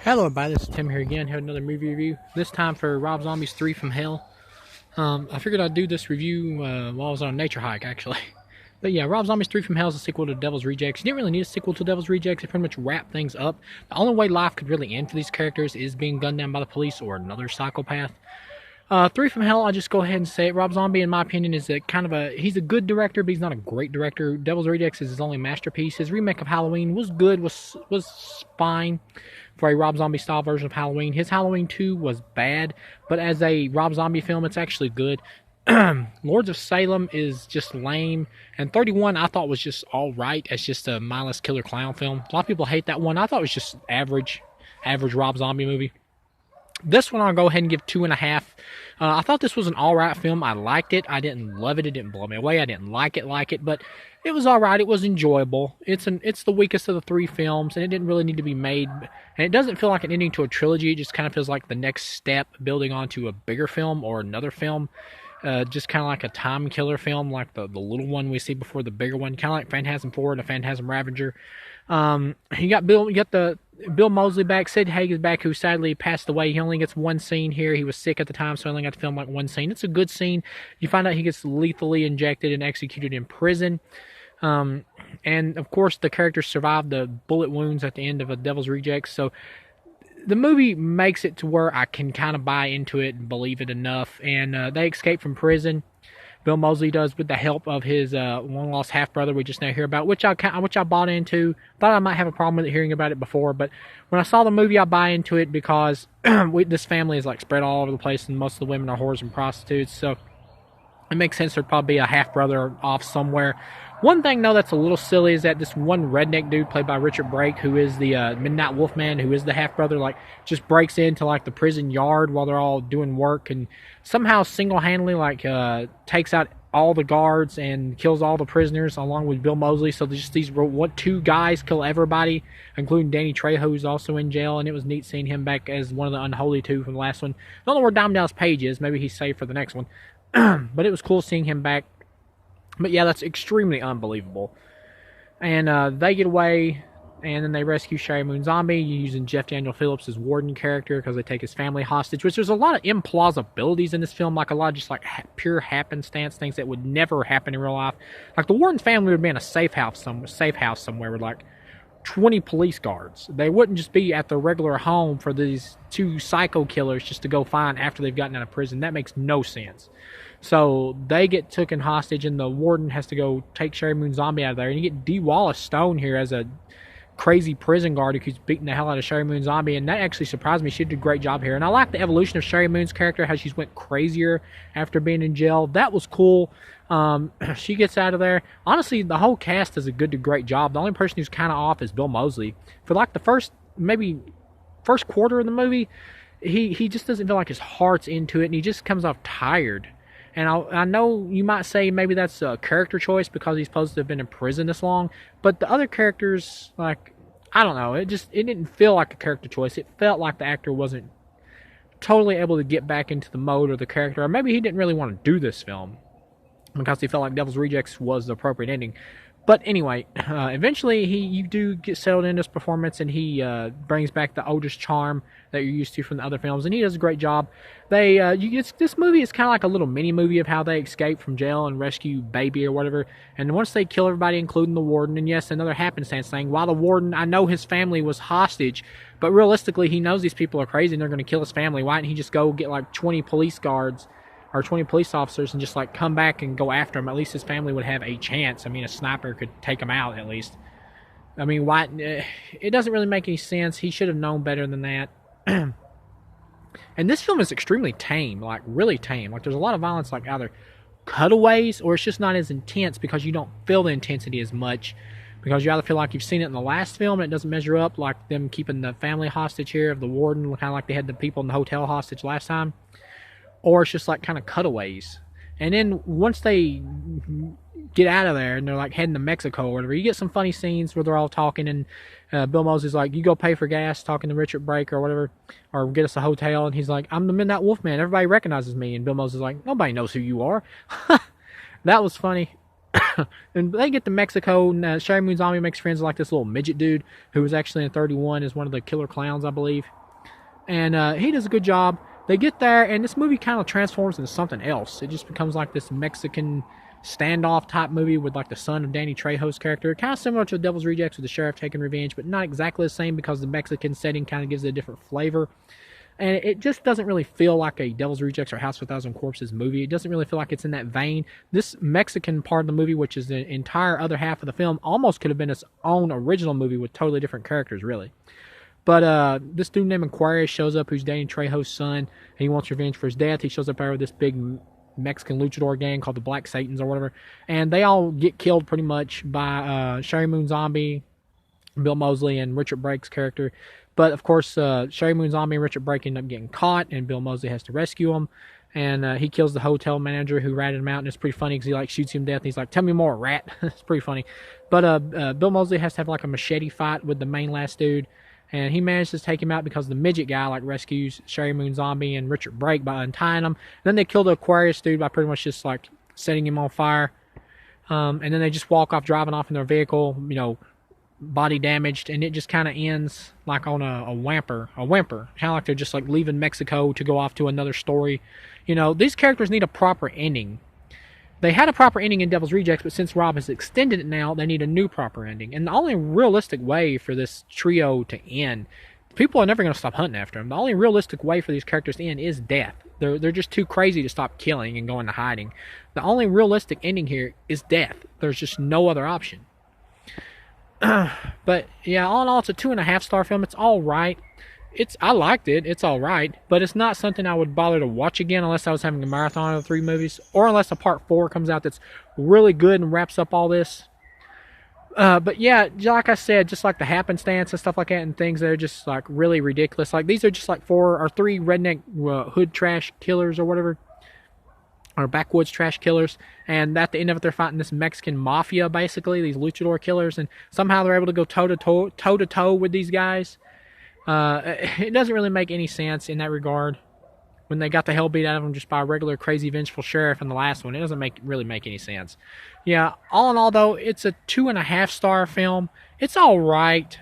Hello everybody, this is Tim here again. Have another movie review. This time for Rob Zombie's 3 from Hell. I figured I'd do this review while I was on a nature hike, actually. But yeah, Rob Zombie's 3 from Hell is a sequel to Devil's Rejects. You didn't really need a sequel to Devil's Rejects. It pretty much wrapped things up. The only way life could really end for these characters is being gunned down by the police or another psychopath. 3 from Hell, I'll just go ahead and say it. Rob Zombie, in my opinion, is he's a good director, but he's not a great director. Devil's Rejects is his only masterpiece. His remake of Halloween was good, was fine for a Rob Zombie style version of Halloween. His Halloween 2 was bad, but as a Rob Zombie film, it's actually good. Lords of Salem is just lame, and 31 I thought was just alright as just a mindless killer clown film. A lot of people hate that one. I thought it was just average Rob Zombie movie. This one I'll go ahead and give 2.5. I thought this was an alright film. I liked it. I didn't love it. It didn't blow me away. I didn't like it, but it was alright. It was enjoyable. It's the weakest of the 3 films, and it didn't really need to be made. And it doesn't feel like an ending to a trilogy. It just kind of feels like the next step building onto a bigger film or another film. Just kind of like a time killer film, like the little one we see before the bigger one, kind of like Phantasm 4 and a Phantasm Ravager. You got the Bill Moseley back. Sid Haig is back, who sadly passed away. He only gets one scene here. He was sick at the time, so he only got to film like one scene. It's a good scene. You find out he gets lethally injected and executed in prison. And of course, the characters survive the bullet wounds at the end of A Devil's Rejects. So the movie makes it to where I can kind of buy into it and believe it enough. And they escape from prison. Bill Moseley does, with the help of his long-lost half-brother we just now hear about, which I bought into. Thought I might have a problem with hearing about it before, but when I saw the movie, I buy into it because this family is like spread all over the place, and most of the women are whores and prostitutes, so it makes sense there'd probably be a half-brother off somewhere. One thing, though, that's a little silly is that this one redneck dude played by Richard Brake, who is the Midnight Wolfman, who is the half-brother, like, just breaks into, like, the prison yard while they're all doing work and somehow single-handedly, like, takes out all the guards and kills all the prisoners along with Bill Moseley. So just these 2 guys kill everybody, including Danny Trejo, who's also in jail, and it was neat seeing him back as one of the unholy 2 from the last one. I don't know where Diamond Dallas Page is. Maybe he's saved for the next one. But it was cool seeing him back. But yeah, that's extremely unbelievable. And they get away, and then they rescue Sherry Moon Zombie using Jeff Daniel Phillips' as warden character because they take his family hostage, which there's a lot of implausibilities in this film, like a lot of just like pure happenstance things that would never happen in real life. Like the warden's family would be in a safe house somewhere with like 20 police guards. They wouldn't just be at their regular home for these 2 psycho killers just to go find after they've gotten out of prison. That makes no sense. So they get taken hostage, and the warden has to go take Sherry Moon Zombie out of there. And you get Dee Wallace Stone here as a crazy prison guard who keeps beating the hell out of Sherry Moon Zombie, and that actually surprised me. She did a great job here. And I like the evolution of Sherry Moon's character, how she's went crazier after being in jail. That was cool. She gets out of there. Honestly, the whole cast does a good to great job. The only person who's kind of off is Bill Moseley. For like the first quarter of the movie, he just doesn't feel like his heart's into it, and he just comes off tired. And I know you might say maybe that's a character choice because he's supposed to have been in prison this long. But the other characters, like, I don't know. It didn't feel like a character choice. It felt like the actor wasn't totally able to get back into the mode or the character. Or maybe he didn't really want to do this film because he felt like Devil's Rejects was the appropriate ending. But anyway, eventually you do get settled in this performance, and he brings back the oldest charm that you're used to from the other films, and he does a great job. This movie is kind of like a little mini movie of how they escape from jail and rescue Baby or whatever. And once they kill everybody, including the warden, and yes, another happenstance thing. While the warden, I know his family was hostage, but realistically, he knows these people are crazy and they're going to kill his family. Why didn't he just go get like 20 police guards or 20 police officers and just like come back and go after him? At least his family would have a chance. I mean, a sniper could take him out at least. I mean, why? It doesn't really make any sense. He should have known better than that. And this film is extremely tame, like really tame. Like there's a lot of violence, like either cutaways or it's just not as intense because you don't feel the intensity as much. Because you either feel like you've seen it in the last film and it doesn't measure up, like them keeping the family hostage here of the warden, kind of like they had the people in the hotel hostage last time. Or it's just like kind of cutaways. And then once they get out of there and they're like heading to Mexico or whatever, you get some funny scenes where they're all talking, and Bill Moseley's like, you go pay for gas, talking to Richard Brake or whatever, or get us a hotel, and he's like, I'm the Midnight Wolfman, everybody recognizes me. And Bill Moseley's like, nobody knows who you are. That was funny. And they get to Mexico, and Sherry Moon Zombie makes friends with like this little midget dude who was actually in 31 as one of the killer clowns, I believe. And he does a good job. They get there, and this movie kind of transforms into something else. It just becomes like this Mexican standoff type movie with like the son of Danny Trejo's character, kind of similar to The Devil's Rejects with the sheriff taking revenge, but not exactly the same because the Mexican setting kind of gives it a different flavor. And it just doesn't really feel like a Devil's Rejects or House of a Thousand Corpses movie. It doesn't really feel like it's in that vein. This Mexican part of the movie, which is the entire other half of the film, almost could have been its own original movie with totally different characters, really. But this dude named Aquarius shows up, who's Danny Trejo's son, and he wants revenge for his death. He shows up there with this big Mexican luchador gang called the Black Satans or whatever, and they all get killed pretty much by Sherry Moon Zombie, Bill Moseley, and Richard Brake's character. But of course, Sherry Moon Zombie and Richard Brake end up getting caught, and Bill Moseley has to rescue them. And he kills the hotel manager who ratted him out, and it's pretty funny because he like shoots him to death. And he's like, "Tell me more, rat." It's pretty funny. But Bill Moseley has to have like a machete fight with the main last dude. And he manages to take him out because the midget guy like rescues Sherry Moon Zombie and Richard Brake by untying him. Then they kill the Aquarius dude by pretty much just like setting him on fire. And then they just walk off, driving off in their vehicle, body damaged, and it just kind of ends like on a whimper, kind of like they're just like leaving Mexico to go off to another story. These characters need a proper ending. They had a proper ending in Devil's Rejects, but since Rob has extended it now, they need a new proper ending. And the only realistic way for this trio to end, people are never going to stop hunting after them. The only realistic way for these characters to end is death. They're just too crazy to stop killing and go into hiding. The only realistic ending here is death. There's just no other option. But yeah, all in all, it's a 2.5-star film. It's all right. I liked it. It's all right, but it's not something I would bother to watch again unless I was having a marathon of the 3 movies, or unless a part 4 comes out that's really good and wraps up all this. But yeah, like I said, just like the happenstance and stuff like that, and things that are just like really ridiculous. Like these are just like 4 or 3 redneck hood trash killers or whatever, or backwoods trash killers, and at the end of it, they're fighting this Mexican mafia, basically these luchador killers, and somehow they're able to go toe to toe with these guys. It doesn't really make any sense in that regard. When they got the hell beat out of them just by a regular crazy vengeful sheriff in the last one, it doesn't really make any sense. Yeah, all in all though, it's a 2.5-star film. It's all right.